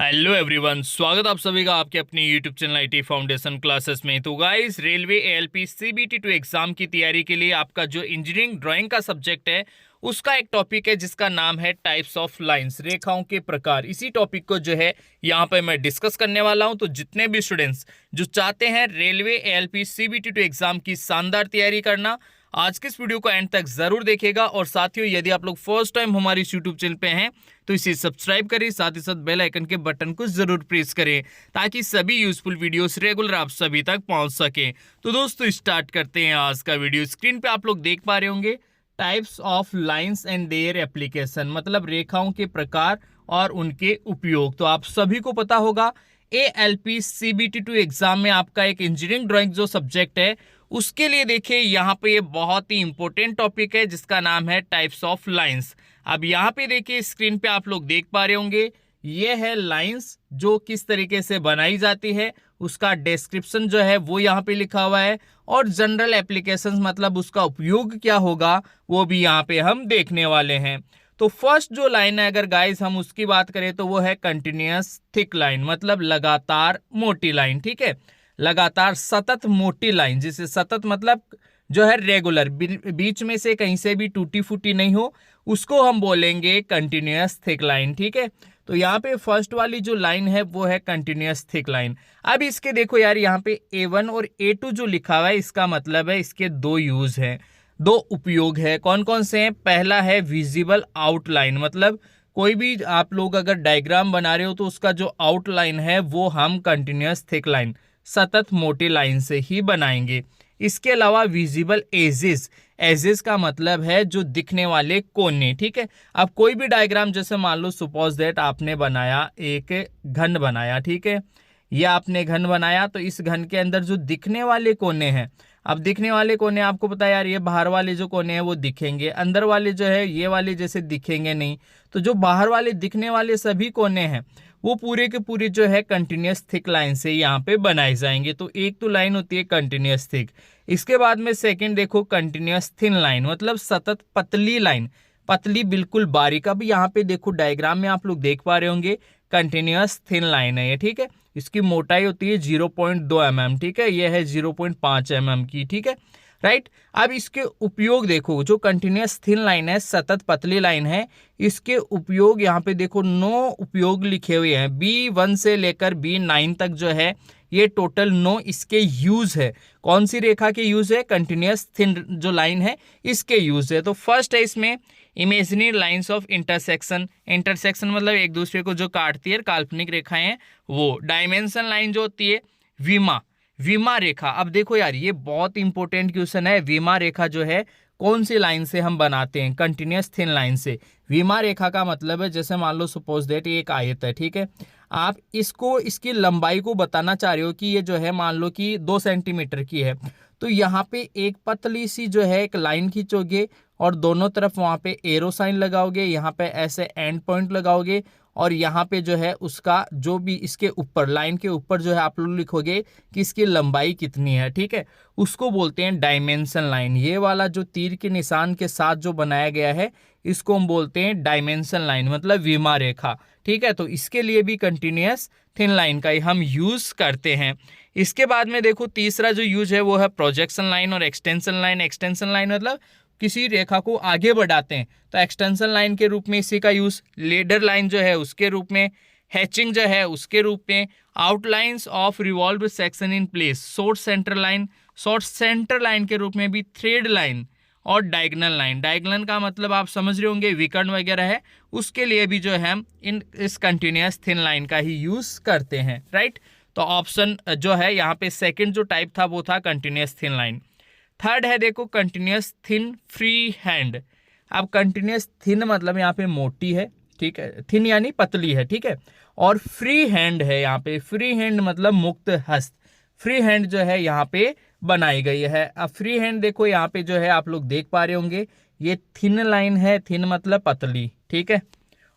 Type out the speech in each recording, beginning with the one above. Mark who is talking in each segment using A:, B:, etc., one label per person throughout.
A: Hello everyone, स्वागत आप सभी का आपके अपने YouTube channel IT foundation classes में। तो guys, railway ALP CBT 2 exam की तैयारी के लिए आपका जो इंजीनियरिंग ड्राइंग का सब्जेक्ट है उसका एक टॉपिक है जिसका नाम है टाइप्स ऑफ लाइंस, रेखाओं के प्रकार। इसी टॉपिक को जो है यहाँ पे मैं डिस्कस करने वाला हूँ। तो जितने भी स्टूडेंट्स जो चाहते हैं रेलवे एएलपी सीबीटी 2 एग्जाम की शानदार तैयारी करना, आज के इस वीडियो को एंड तक जरूर देखेगा। और साथियों, यदि आप लोग फर्स्ट टाइम हमारे इस यूट्यूब चैनल पे हैं तो इसे सब्सक्राइब करें, साथ ही साथ बेल आइकन के बटन को जरूर प्रेस करें ताकि सभी यूजफुल वीडियोस रेगुलर आप सभी तक पहुंच सके। तो दोस्तों, स्टार्ट करते हैं आज का वीडियो। स्क्रीन पे आप लोग देख पा रहे होंगे types of lines and their application, मतलब रेखाओं के प्रकार और उनके उपयोग। तो आप सभी को पता होगा एएलपी सीबीटी 2 एग्जाम में आपका एक इंजीनियरिंग ड्राइंग जो सब्जेक्ट है उसके लिए देखिए यहाँ पे ये बहुत ही इंपॉर्टेंट टॉपिक है जिसका नाम है टाइप्स ऑफ लाइंस। अब यहाँ पे देखिए स्क्रीन पे आप लोग देख पा रहे होंगे, ये है लाइंस जो किस तरीके से बनाई जाती है, उसका डिस्क्रिप्शन जो है वो यहाँ पे लिखा हुआ है, और जनरल एप्लीकेशंस मतलब उसका उपयोग क्या होगा वो भी यहाँ पे हम देखने वाले हैं। तो फर्स्ट जो लाइन है, अगर गाइस हम उसकी बात करें तो वो है कंटिन्यूअस थिक लाइन, मतलब लगातार मोटी लाइन। ठीक है, लगातार सतत मोटी लाइन, जिसे सतत मतलब जो है रेगुलर, बीच में से कहीं से भी टूटी फूटी नहीं हो, उसको हम बोलेंगे कंटिन्यूअस थिक लाइन। ठीक है, तो यहाँ पे फर्स्ट वाली जो लाइन है वो है कंटिन्यूअस थिक लाइन। अब इसके देखो यार, यहाँ पे A1 और A2 जो लिखा हुआ है, इसका मतलब है इसके दो यूज हैं, दो उपयोग है। कौन कौन से हैं? पहला है विजिबल आउटलाइन, मतलब कोई भी आप लोग अगर डायग्राम बना रहे हो तो उसका जो आउटलाइन है वो हम कंटिन्यूअस थिक लाइन, सतत मोटी लाइन से ही बनाएंगे। इसके अलावा विजिबल एजेस, एजेस का मतलब है जो दिखने वाले कोने। ठीक है, अब कोई भी डायग्राम, जैसे मान लो सपोज दैट आपने बनाया एक घन बनाया, ठीक है, या आपने घन बनाया, तो इस घन के अंदर जो दिखने वाले कोने हैं, अब दिखने वाले कोने आपको पता है यार, ये बाहर वाले जो कोने हैं वो दिखेंगे, अंदर वाले जो है ये वाले जैसे दिखेंगे नहीं। तो जो बाहर वाले दिखने वाले सभी कोने हैं वो पूरे के पूरे जो है कंटिन्यूअस थिक लाइन से यहाँ पे बनाए जाएंगे। तो एक तो लाइन होती है कंटिन्यूअस थिक। इसके बाद में सेकंड देखो कंटिन्यूअस थिन लाइन, मतलब सतत पतली लाइन, पतली बिल्कुल बारीक। अब यहाँ पे देखो डायग्राम में आप लोग देख पा रहे होंगे कंटिन्यूअस थिन लाइन है ये। ठीक है, इसकी मोटाई होती है 0.2 mm। ठीक है, यह है 0.5 mm की। ठीक है, राइट। अब इसके उपयोग देखो, जो कंटिन्यूअस थिन लाइन है, सतत पतली लाइन है, इसके उपयोग यहाँ पे देखो 9 उपयोग लिखे हुए हैं। B1 से लेकर B9 तक जो है ये टोटल 9 इसके यूज है। कौन सी रेखा के यूज है? कंटिन्यूअस थिन जो लाइन है इसके यूज है। तो फर्स्ट है इसमें imaginary lines of intersection, intersection मतलब एक दूसरे को जो काटती है, काल्पनिक रेखाएं हैं वो। डायमेंशन लाइन जो होती है, विमा, विमा रेखा। अब देखो यार, ये बहुत इंपॉर्टेंट क्वेश्चन है। विमा रेखा जो है कौन सी लाइन से हम बनाते हैं? कंटिन्यूअस थिन लाइन से। विमा रेखा का मतलब है, जैसे मान लो सपोज दैट ये एक आयत है, ठीक है, आप इसको, इसकी लंबाई को बताना चाह रहे हो कि ये जो है मान लो कि 2 सेंटीमीटर की है, तो यहाँ पे एक पतली सी जो है एक लाइन खींचोगे और दोनों तरफ वहाँ पे एरो साइन लगाओगे, यहाँ पे ऐसे एंड पॉइंट लगाओगे, और यहाँ पे जो है उसका जो भी इसके ऊपर, लाइन के ऊपर जो है आप लोग लिखोगे कि इसकी लंबाई कितनी है। ठीक है, उसको बोलते हैं डायमेंशन लाइन। ये वाला जो तीर के निशान के साथ जो बनाया गया है इसको हम बोलते हैं डायमेंशन लाइन, मतलब विमा रेखा। ठीक है, तो इसके लिए भी कंटिन्यूअस थिन लाइन का ही हम यूज करते हैं। इसके बाद में देखो तीसरा जो यूज है वो है प्रोजेक्शन लाइन और एक्सटेंशन लाइन। एक्सटेंशन लाइन मतलब किसी रेखा को आगे बढ़ाते हैं, तो एक्सटेंशन लाइन के रूप में इसी का यूज। लेडर लाइन जो है उसके रूप में, हैचिंग जो है उसके रूप में, outlines of revolve section in place, short centre line, short centre line के रूप में भी थ्रेड लाइन, और डायगोनल लाइन। डायगोनल का मतलब आप समझ रहे होंगे विकर्ण वगैरह है, उसके लिए भी जो है हम इस कंटिन्यूअस थिन लाइन का ही यूज करते हैं, राइट। तो ऑप्शन जो है यहाँ पे सेकंड जो टाइप था वो था कंटिन्यूअस थिन लाइन। थर्ड है देखो कंटिन्यूअस थिन फ्री हैंड। अब कंटिन्यूअस थिन मतलब यहाँ पे मोटी है, ठीक है, थिन यानी पतली है, ठीक है, और फ्री हैंड है यहाँ पे। फ्री हैंड मतलब मुक्त हस्त, फ्री हैंड जो है यहाँ पे बनाई गई है। अब फ्री हैंड देखो यहाँ पे जो है आप लोग देख पा रहे होंगे, ये थिन लाइन है, थिन मतलब पतली, ठीक है,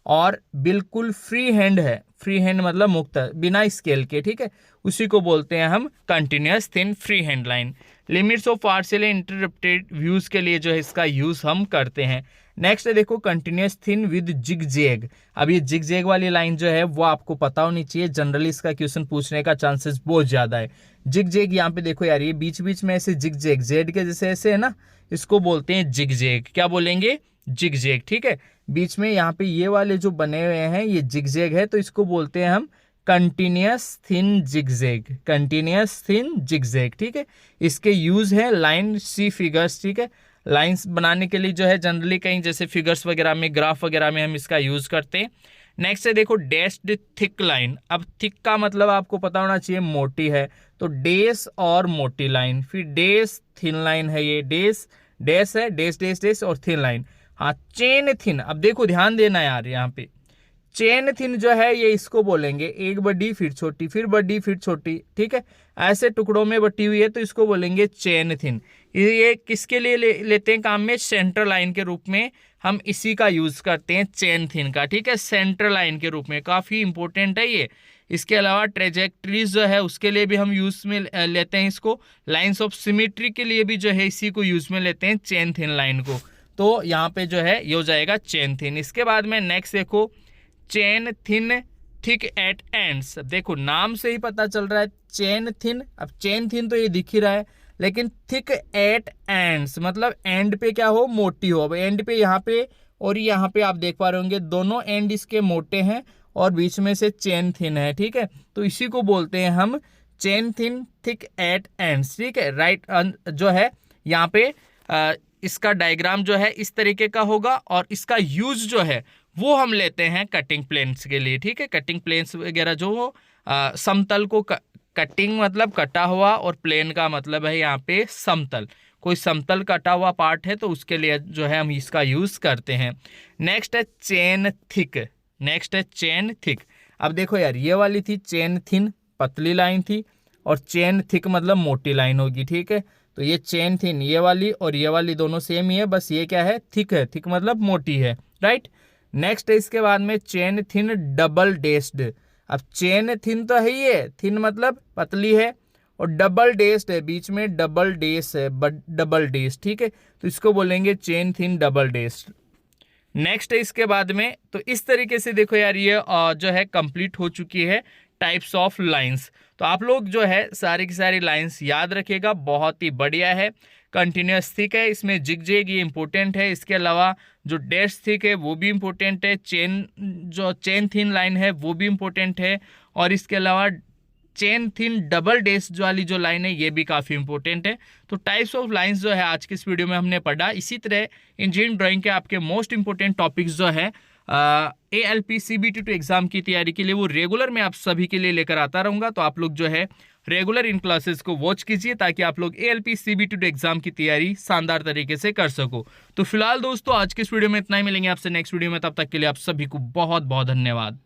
A: और बिल्कुल फ्री हैंड है, फ्री हैंड मतलब मुक्त, बिना स्केल के, ठीक है, उसी को बोलते हैं हम continuous thin free hand line. Limits of partial interpreted views के लिए जो है इसका यूज हम करते हैं। नेक्स्ट है देखो continuous thin with zig zag. अब ये जिग जैग वाली लाइन जो है वो आपको पता होनी चाहिए, जनरली इसका क्वेश्चन पूछने का चांसेस बहुत ज्यादा है। जिग जैग यहाँ पे देखो यार, ये बीच बीच में ऐसे जिग जैग जेड के जैसे ऐसे है ना, इसको बोलते हैं जिग जैग। क्या बोलेंगे? जिग जैग, ठीक है। बीच में यहाँ पे ये वाले जो बने हुए हैं ये जिग जैग है, तो इसको बोलते हैं हम continuous thin zigzag, continuous thin zigzag, ठीक है। इसके यूज है लाइन सी फिगर्स, ठीक है। लाइंस बनाने के लिए जो है जनरली कहीं जैसे फिगर्स वगैरह में, ग्राफ वगैरह में हम इसका यूज करते हैं। नेक्स्ट है देखो डैश्ड थिक लाइन। अब थिक का मतलब आपको पता होना चाहिए मोटी है, तो डैश और मोटी लाइन, फिर डैश थिन लाइन है, ये डैश डैश है, डैश डैश डैश और थिन लाइन। हाँ, चेन थिन। अब देखो ध्यान देना यार, यहाँ पे चेन थिन जो है ये इसको बोलेंगे एक बड़ी फिर छोटी, फिर बड़ी फिर छोटी, ठीक है, ऐसे टुकड़ों में बटी हुई है, तो इसको बोलेंगे चेन थिन। ये किसके लिए लेते हैं काम में? सेंटर लाइन के रूप में हम इसी का यूज करते हैं, चेन थिन का, ठीक है, सेंटर लाइन के रूप में। काफी इंपॉर्टेंट है ये। इसके अलावा ट्रेजेक्ट्रीज जो है उसके लिए भी हम यूज में लेते हैं इसको। लाइन्स ऑफ सिमेट्री के लिए भी जो है इसी को यूज में लेते हैं, चेन थिन लाइन को। तो यहाँ पे जो है ये हो जाएगा चेन थिन। इसके बाद में नेक्स्ट देखो chain thin thick eight ends. देखो नाम से ही पता चल रहा है चेन थिन। अब चेन थिन तो ये दिख ही रहा है, लेकिन थिक एट एंड्स मतलब एंड पे क्या हो? मोटी हो। अब एंड पे यहाँ पे और यहाँ पे आप देख पा रहे होंगे दोनों एंड इसके मोटे हैं और बीच में से चेन थिन है, ठीक है। तो इसी को बोलते हैं हम chain thin thick eight ends, ठीक है। राइट जो है यहाँ पे इसका डायग्राम जो है इस तरीके का होगा, और इसका यूज जो है वो हम लेते हैं कटिंग प्लेन्स के लिए, ठीक है। कटिंग प्लेन्स वगैरह जो हो समतल को कटिंग मतलब कटा हुआ, और प्लेन का मतलब है यहाँ पे समतल। कोई समतल कटा हुआ पार्ट है तो उसके लिए जो है हम इसका यूज करते हैं। नेक्स्ट है चेन थिक। नेक्स्ट है चेन थिक। अब देखो यार, ये वाली थी चेन थिन, पतली लाइन थी, और चेन थिक मतलब मोटी लाइन होगी, ठीक है। तो ये चेन थिन ये वाली और ये वाली दोनों सेम ही है, बस ये क्या है? थिक है। थिक मतलब मोटी है, राइट। नेक्स्ट है इसके बाद में चेन थिन डबल डेस्ड। अब चेन थिन तो है ही है, थिन मतलब पतली है, और डबल डेस्ड है, बीच में डबल डेस है, डबल डेस, ठीक है। तो इसको बोलेंगे चेन थिन डबल डेस्ड। नेक्स्ट है इसके बाद में, तो इस तरीके से देखो यार ये जो है कंप्लीट हो चुकी है टाइप्स ऑफ लाइंस। तो आप लोग जो है सारी की सारी लाइंस याद रखिएगा, बहुत ही बढ़िया है। कंटिन्यूस थिक है, इसमें जिग जैग ये इंपॉर्टेंट है। इसके अलावा जो डैश थिक है वो भी इंपॉर्टेंट है, जो चेन थिन लाइन है वो भी इंपॉर्टेंट है, और इसके अलावा चेन थिन डबल डैश वाली जो लाइन है ये भी काफ़ी इंपॉर्टेंट है। तो टाइप्स ऑफ लाइंस जो है आज के इस वीडियो में हमने पढ़ा। इसी तरह इंजीनियरिंग ड्राइंग के आपके मोस्ट इंपॉर्टेंट टॉपिक्स जो है ALP CBT2 एग्जाम की तैयारी के लिए वो रेगुलर मैं आप सभी के लिए लेकर आता रहूँगा। तो आप लोग जो है रेगुलर इन क्लासेस को वॉच कीजिए, ताकि आप लोग ALP CBT2 एग्जाम की तैयारी शानदार तरीके से कर सको। तो फिलहाल दोस्तों आज के इस वीडियो में इतना ही, मिलेंगे आपसे नेक्स्ट वीडियो में, तब तक के लिए आप सभी को बहुत बहुत धन्यवाद।